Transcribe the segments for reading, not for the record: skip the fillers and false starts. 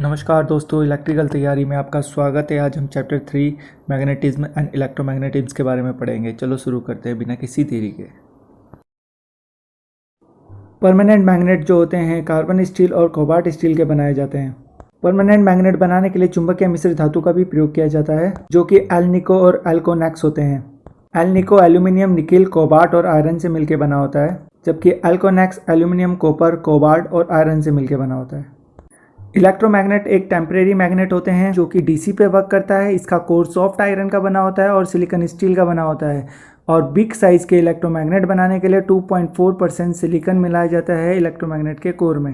नमस्कार दोस्तों, इलेक्ट्रिकल तैयारी में आपका स्वागत है। आज हम चैप्टर 3 मैग्नेटिज्म एंड इलेक्ट्रोमैग्नेटिज्म के बारे में पढ़ेंगे। चलो शुरू करते हैं बिना किसी देरी के। परमानेंट मैग्नेट जो होते हैं कार्बन स्टील और कोबाल्ट स्टील के बनाए जाते हैं। परमानेंट मैग्नेट बनाने के लिए चुंबकीय मिश्र धातु का भी प्रयोग किया जाता है, जो कि एल्निको और एल्कोनेक्स होते हैं। एल्निको एल्यूमिनियम, निकिल, कोबाल्ट और आयरन से मिलकर बना होता है, जबकि एल्कोनेक्स एल्यूमिनियम, कॉपर, कोबाल्ट और आयरन से मिलकर बना होता है। इलेक्ट्रोमैग्नेट एक टेम्परेरी मैग्नेट होते हैं जो कि डीसी पे वर्क करता है। इसका कोर सॉफ्ट आयरन का बना होता है और सिलिकॉन स्टील का बना होता है। और बिग साइज के इलेक्ट्रोमैग्नेट बनाने के लिए 2.4% सिलिकॉन मिलाया जाता है इलेक्ट्रोमैग्नेट के कोर में।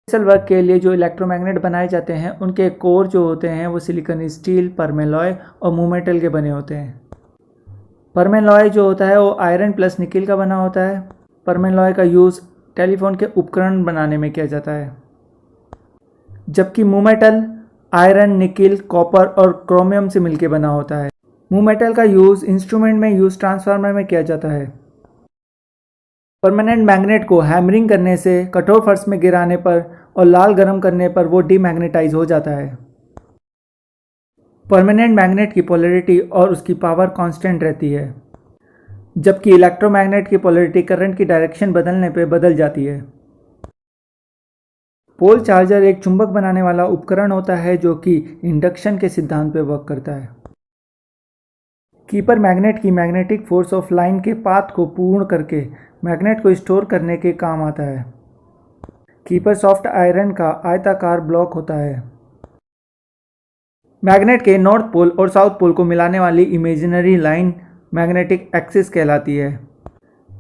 स्पेशल वर्क के लिए जो इलेक्ट्रोमैग्नेट बनाए जाते हैं उनके कोर जो होते हैं वो सिलिकॉन स्टील, परमेलॉय और मूमेटल के बने होते हैं। परमेलॉय जो होता है वो आयरन प्लस निकिल का बना होता है। परमेलॉय का यूज़ टेलीफोन के उपकरण बनाने में किया जाता है, जबकि मूमेटल आयरन, निकिल, कॉपर और क्रोमियम से मिलकर बना होता है। मूमेटल का यूज़ इंस्ट्रूमेंट में यूज ट्रांसफार्मर में किया जाता है। परमानेंट मैग्नेट को हैमरिंग करने से, कठोर फर्श में गिराने पर और लाल गर्म करने पर वो डीमैग्नेटाइज हो जाता है। परमानेंट मैग्नेट की पोलैरिटी और उसकी पावर कांस्टेंट रहती है, जबकि इलेक्ट्रोमैग्नेट की पोलैरिटी करंट की डायरेक्शन बदलने पर बदल जाती है। पोल चार्जर एक चुंबक बनाने वाला उपकरण होता है जो कि इंडक्शन के सिद्धांत पर वर्क करता है। कीपर मैग्नेट की मैग्नेटिक फोर्स ऑफ लाइन के पाथ को पूर्ण करके मैग्नेट को स्टोर करने के काम आता है। कीपर सॉफ्ट आयरन का आयताकार ब्लॉक होता है। मैग्नेट के नॉर्थ पोल और साउथ पोल को मिलाने वाली इमेजिनरी लाइन मैग्नेटिक एक्सिस कहलाती है।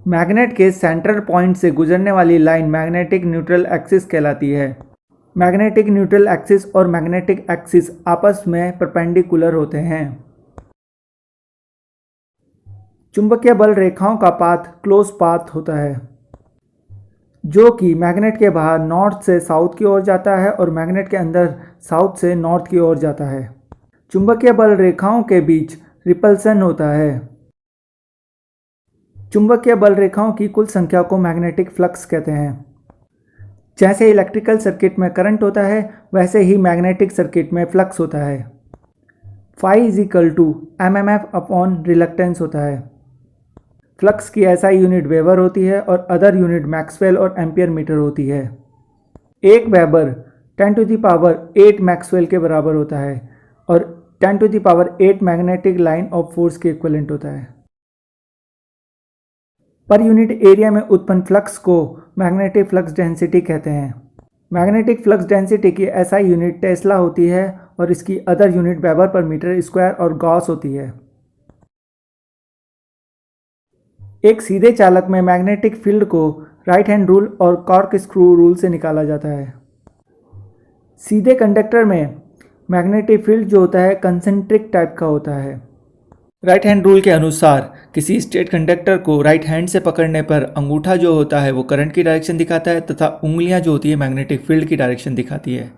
मैग्नेट के सेंट्रल पॉइंट से गुजरने वाली लाइन मैग्नेटिक न्यूट्रल एक्सिस कहलाती है। मैग्नेटिक न्यूट्रल एक्सिस और मैग्नेटिक एक्सिस आपस में परपेंडिकुलर होते हैं। चुंबकीय बल रेखाओं का पाथ क्लोज पाथ होता है, जो कि मैग्नेट के बाहर नॉर्थ से साउथ की ओर जाता है और मैग्नेट के अंदर साउथ से नॉर्थ की ओर जाता है। चुंबकीय बल रेखाओं के बीच रिपल्सन होता है। चुंबकीय बल रेखाओं की कुल संख्या को मैग्नेटिक फ्लक्स कहते हैं। जैसे इलेक्ट्रिकल सर्किट में करंट होता है, वैसे ही मैग्नेटिक सर्किट में फ्लक्स होता है। Phi is equal to MMF upon reluctance होता है। फ्लक्स की SI यूनिट वेबर होती है और अदर यूनिट मैक्सवेल और एम्पियर मीटर होती है। एक वेबर 10⁸ मैक्सवेल के बराबर होता है और 10⁸ मैग्नेटिक लाइन ऑफ फोर्स के इक्विवेलेंट होता है। पर यूनिट एरिया में उत्पन्न फ्लक्स को मैग्नेटिक फ्लक्स डेंसिटी कहते हैं। मैग्नेटिक फ्लक्स डेंसिटी की SI यूनिट टेस्ला होती है और इसकी other unit weber per metre square और गॉस होती है। एक सीधे चालक में मैग्नेटिक फील्ड को राइट हैंड रूल और कॉर्क स्क्रू रूल से निकाला जाता है। सीधे कंडक्टर में मैग्नेटिक फील्ड जो होता है कंसेंट्रिक टाइप का होता है। राइट हैंड रूल के अनुसार किसी स्ट्रेट कंडक्टर को राइट हैंड से पकड़ने पर अंगूठा जो होता है वो करंट की डायरेक्शन दिखाता है तथा उंगलियां जो होती है मैग्नेटिक फील्ड की डायरेक्शन दिखाती है।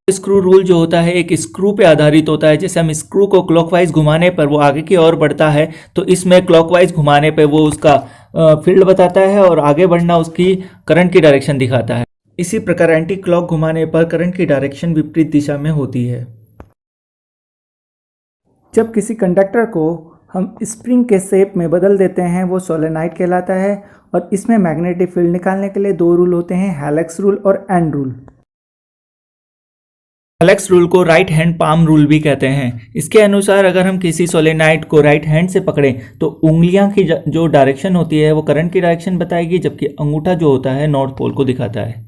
स्क्रू रूल जो होता है एक स्क्रू पे आधारित होता है। जैसे हम स्क्रू को क्लॉकवाइज घुमाने पर वो आगे की ओर बढ़ता है, तो इसमें क्लॉकवाइज घुमाने पे वो उसका फील्ड बताता है और आगे बढ़ना उसकी करंट की डायरेक्शन दिखाता है। इसी प्रकार एंटी क्लॉक घुमाने पर करंट की डायरेक्शन विपरीत दिशा में होती है। जब किसी कंडक्टर को हम स्प्रिंग के शेप में बदल देते हैं वो सोलेनाइड कहलाता है और इसमें मैग्नेटिक फील्ड निकालने के लिए दो रूल होते हैं, हेलेक्स रूल और एंड रूल। हेलेक्स रूल को राइट हैंड पाम रूल भी कहते हैं। इसके अनुसार अगर हम किसी सोलेनाइड को राइट हैंड से पकड़ें तो उंगलियां की जो डायरेक्शन होती है वो करंट की डायरेक्शन बताएगी, जबकि अंगूठा जो होता है नॉर्थ पोल को दिखाता है।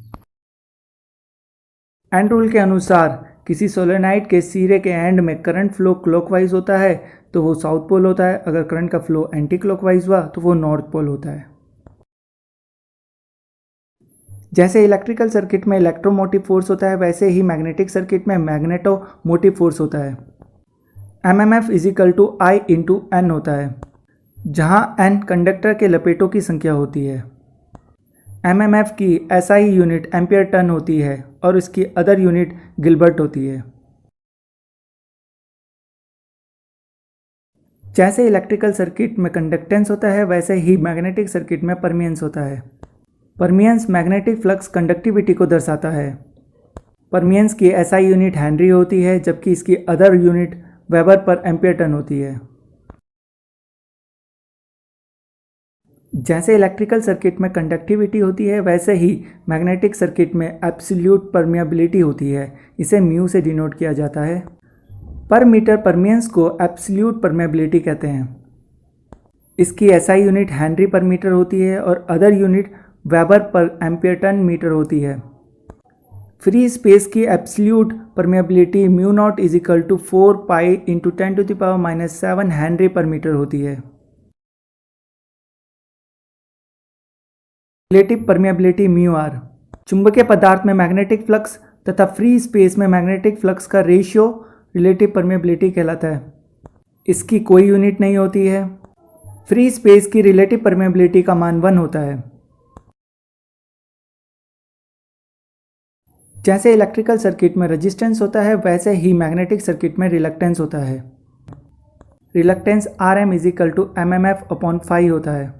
एंड रूल के अनुसार किसी सोलेनाइड के सिरे के एंड में करंट फ्लो क्लॉकवाइज होता है तो वो साउथ पोल होता है। अगर करंट का फ्लो एंटी क्लॉकवाइज हुआ तो वो नॉर्थ पोल होता है। जैसे इलेक्ट्रिकल सर्किट में इलेक्ट्रोमोटिव फोर्स होता है, वैसे ही मैग्नेटिक सर्किट में मैग्नेटोमोटिव फोर्स होता है। MMF is equal to I into N होता है, जहाँ N कंडक्टर के लपेटों की संख्या होती है। MMF की SI यूनिट एम्पियर टन होती है और इसकी अदर यूनिट गिलबर्ट होती है। जैसे इलेक्ट्रिकल सर्किट में कंडक्टेंस होता है, वैसे ही मैग्नेटिक सर्किट में परमियंस होता है। परमियंस मैग्नेटिक फ्लक्स कंडक्टिविटी को दर्शाता है। परमियंस की एसआई यूनिट हेनरी होती है, जबकि इसकी other unit weber per ampere turn होती है। जैसे इलेक्ट्रिकल सर्किट में कंडक्टिविटी होती है, वैसे ही मैग्नेटिक सर्किट में एब्सोल्यूट परमिएबिलिटी होती है। इसे म्यू से डिनोट किया जाता है। पर मीटर परमियंस को एब्सोल्यूट परमिएबिलिटी कहते हैं। इसकी SI unit henry per metre होती है और other unit weber per ampere turn metre होती है। फ्री स्पेस की absolute permeability mu naught is equal to 4 pi into 10⁻⁻7 henry per metre होती है। Relative permeability mu R. चुंबकीय पदार्थ में मैग्नेटिक फ्लक्स तथा फ्री स्पेस में मैग्नेटिक फ्लक्स का रेशियो रिलेटिव परमिएबिलिटी कहलाता है। इसकी कोई यूनिट नहीं होती है। फ्री स्पेस की रिलेटिव परमिएबिलिटी का मान 1 होता है। जैसे इलेक्ट्रिकल सर्किट में रेजिस्टेंस होता है, वैसे ही मैग्नेटिक सर्किट में रिलक्टेंस होता है। Reluctance Rm is equal to mmf upon phi होता है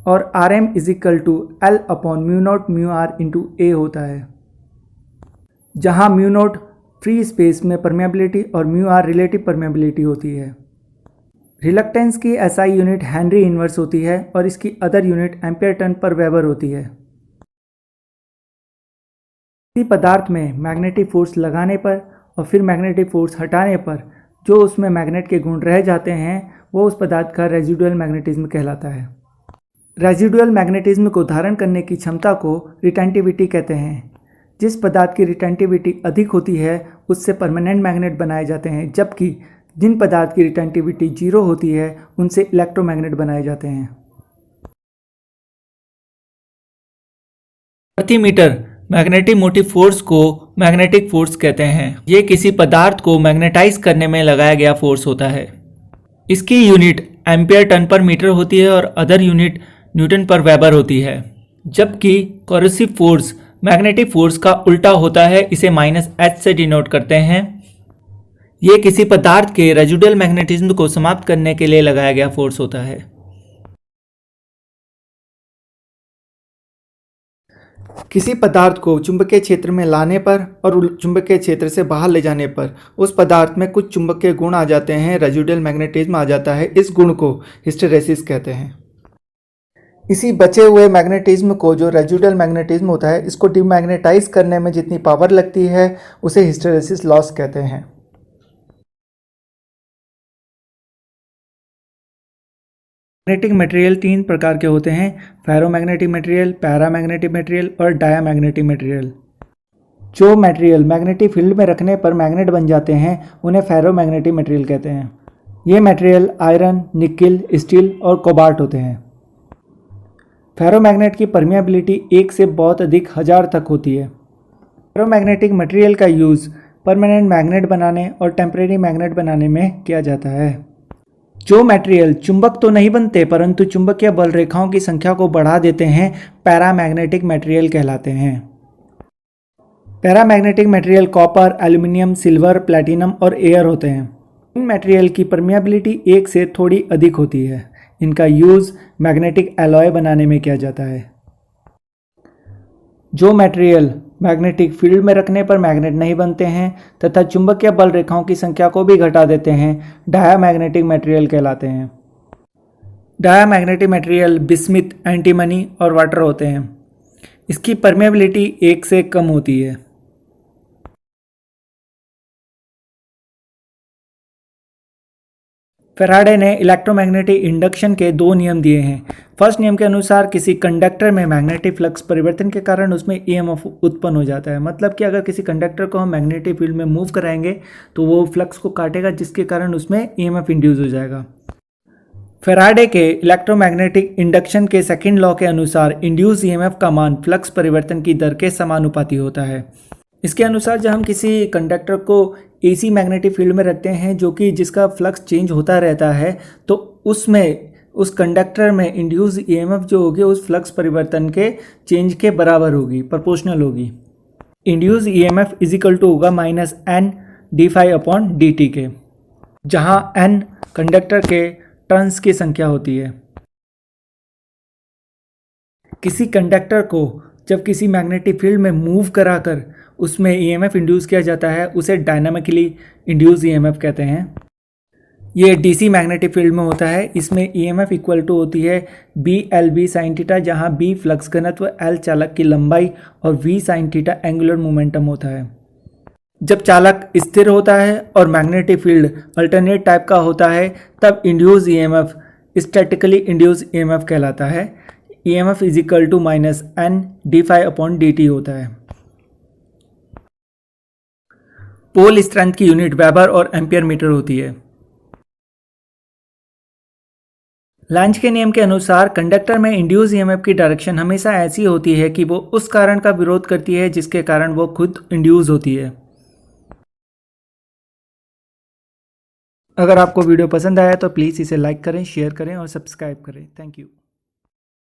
और Rm is equal to L upon mu naught mu R into A होता है, जहाँ म्यू नॉट फ्री स्पेस में परमिएबिलिटी और म्यू आर रिलेटिव परमिएबिलिटी होती है। रिलक्टेंस की एसआई यूनिट हेनरी इनवर्स होती है और इसकी अदर यूनिट एम्पियर टन पर वेबर होती है। किसी पदार्थ में मैग्नेटिक फोर्स लगाने पर और फिर मैग्नेटिक फोर्स हटाने पर जो उसमें मैग्नेट के गुण रह जाते हैं, वो उस पदार्थ का रेजिडुअल मैग्नेटिज्म कहलाता है। रेजिडुअल मैग्नेटिज्म को धारण करने की क्षमता को रिटेंटिविटी कहते हैं। जिस पदार्थ की रिटेंटिविटी अधिक होती है उससे परमानेंट मैग्नेट बनाए जाते हैं, जबकि जिन पदार्थ की रिटेंटिविटी 0 होती है उनसे इलेक्ट्रोमैग्नेट बनाए जाते हैं। प्रति मीटर मैग्नेटिक मोटिव फोर्स को मैग्नेटिक फोर्स कहते हैं। ये किसी पदार्थ को मैग्नेटाइज करने में लगाया गया फोर्स होता है। इसकी यूनिट एम्पियर टन पर मीटर होती है और अदर यूनिट न्यूटन पर वेबर होती है। जबकि कोरोसिव फोर्स मैग्नेटिक फोर्स का उल्टा होता है, इसे -h से डिनोट करते हैं। ये किसी पदार्थ के रेजिडुअल मैग्नेटिज्म को समाप्त करने के लिए लगाया गया फोर्स होता है। किसी पदार्थ को चुंबकीय क्षेत्र में लाने पर और चुंबकीय क्षेत्र से बाहर ले जाने पर उस पदार्थ में कुछ चुंबकीय गुण आ जाते हैं, रेजिडुअल मैग्नेटिज्म आ जाता है। इस गुण को हिस्टेरेसिस कहते हैं। इसी बचे हुए मैग्नेटिज्म को, जो रेजिडुअल मैग्नेटिज्म होता है, इसको डिमैग्नेटाइज करने में जितनी पावर लगती है उसे हिस्टेरेसिस लॉस कहते हैं। मैग्नेटिक मटेरियल 3 प्रकार के होते हैं: फेरोमैग्नेटिक मटेरियल, पैरामैग्नेटिक मटेरियल और डायामैग्नेटिक मटेरियल। जो मटेरियल मैग्नेटिक फील्ड में रखने पर मैग्नेट बन जाते हैं उन्हें फेरोमैग्नेटिक मटेरियल कहते हैं। ये मटेरियल आयरन, निकिल, स्टील और कोबाल्ट होते हैं। फेरोमैग्नेट की परमिएबिलिटी 1 से बहुत अधिक 1000 तक होती है। फेरोमैग्नेटिक मटेरियल का यूज़ परमानेंट मैग्नेट बनाने और टेम्परेरी मैग्नेट बनाने में किया जाता है। जो मटेरियल चुंबक तो नहीं बनते परंतु चुंबकीय बल रेखाओं की संख्या को बढ़ा देते हैं, पैरामैग्नेटिक मटेरियल कहलाते हैं। Paramagnetic material copper, aluminium, silver, platinum और एयर होते हैं। इन मटेरियल की परमिएबिलिटी 1 से थोड़ी अधिक होती है। इनका यूज़ मैग्नेटिक एलॉय बनाने में किया जाता है। जो मटेरियल मैग्नेटिक फील्ड में रखने पर मैग्नेट नहीं बनते हैं तथा चुंबकीय बल रेखाओं की संख्या को भी घटा देते हैं, डायामैग्नेटिक मटेरियल कहलाते हैं। डायामैग्नेटिक मटेरियल बिस्मिथ, एंटीमनी और वाटर होते हैं। इसकी परमिएबिलिटी 1 से कम होती है। फैराडे ने इलेक्ट्रोमैग्नेटिक इंडक्शन के 2 नियम दिए हैं। फर्स्ट नियम के अनुसार किसी कंडक्टर में मैग्नेटिक फ्लक्स परिवर्तन के कारण उसमें ईएमएफ उत्पन्न हो जाता है। मतलब कि अगर किसी कंडक्टर को हम मैग्नेटिक फील्ड में मूव कराएंगे तो वो फ्लक्स को काटेगा, जिसके कारण उसमें ईएमएफ इंड्यूस हो जाएगा। फैराडे के इलेक्ट्रोमैग्नेटिक इंडक्शन के सेकंड लॉ के अनुसार इंड्यूस ईएमएफ का मान फ्लक्स परिवर्तन की दर के समानुपाती होता है। इसके अनुसार जब हम किसी कंडक्टर को एसी मैग्नेटिक फील्ड में रखते हैं, जो कि जिसका फ्लक्स चेंज होता रहता है, तो उसमें उस कंडक्टर में इंड्यूस ईएमएफ जो होगी उस फ्लक्स परिवर्तन के चेंज के बराबर होगी, प्रोपोर्शनल होगी। Induce EMF is equal to होगा -n d∅/dt के, जहां n कंडक्टर के टर्न्स की संख्या होती है। किसी कंडक्टर को जब किसी मैग्नेटिक फील्ड में मूव कराकर उसमें ईएमएफ इंड्यूस किया जाता है उसे डायनामिकली इंड्यूस ईएमएफ कहते हैं। ये डीसी मैग्नेटिक फील्ड में होता है। इसमें ईएमएफ इक्वल टू होती है B L B sine theta, जहाँ बी फ्लक्स घनत्व, एल चालक की लंबाई और V sine theta angular momentum होता है। जब चालक स्थिर होता है और मैग्नेटिक फील्ड अल्टरनेट टाइप का होता है तब induce EMF statically induce EMF कहलाता है। EMF is equal to minus N D phi upon D T होता है। पोल स्ट्रेंथ की यूनिट वेबर और एम्पियर मीटर होती है। लैंज के नियम के अनुसार कंडक्टर में इंड्यूस ईएमएफ की डायरेक्शन हमेशा ऐसी होती है कि वो उस कारण का विरोध करती है जिसके कारण वो खुद इंड्यूस होती है। अगर आपको वीडियो पसंद आया तो प्लीज़ इसे लाइक करें, शेयर करें और सब्सक्राइब करें। Thank you.